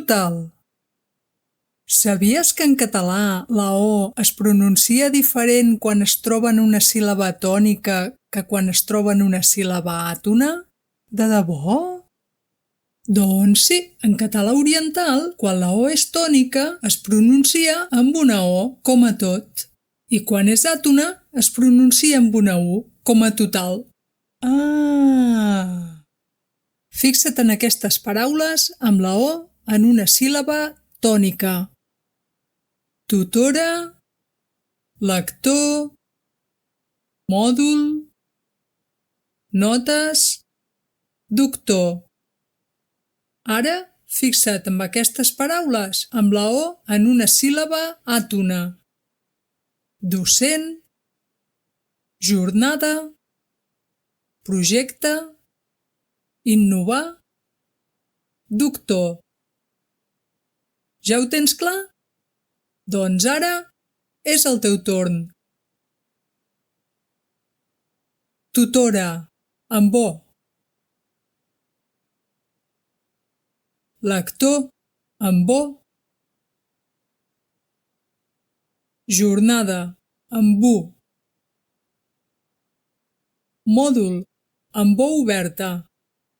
total. Sabies que en català la O es pronuncia diferent quan es troba en una síl·laba tònica que quan es troba en una síl·laba àtona? De debò? Doncs sí, en català oriental, quan la O és tònica, es pronuncia amb una O, com a tot. I quan és àtona, es pronuncia amb una U, com a total. Ah! Fixa't en aquestes paraules amb la O en una síl·laba tònica. Tutora, lector, mòdul, notes, doctor. Ara, fixa't amb aquestes paraules amb la O en una síl·laba àtona. Docent, jornada, projecte, innovar, doctor. Ja ho tens clar? Doncs ara és el teu torn. Tutora, amb O. Lector, amb O. Jornada, amb U. Mòdul, amb O oberta,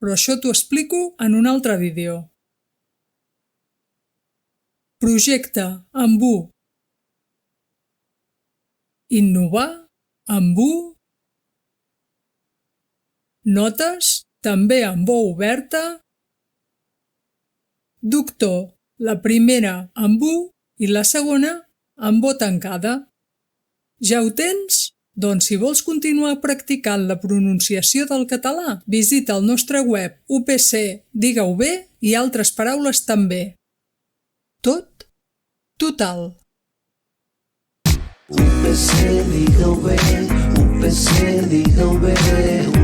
però això t'ho explico en un altre vídeo. Projecte, amb U. Innovar, amb U. Notes, també amb O oberta. Doctor, la primera amb U i la segona amb O tancada. Ja ho tens? Doncs si vols continuar practicant la pronunciació del català, visita el nostre web UPC Diga-ho bé i altres paraules també. Tot total. UPC Diga-ho bé, UPC Diga-ho bé.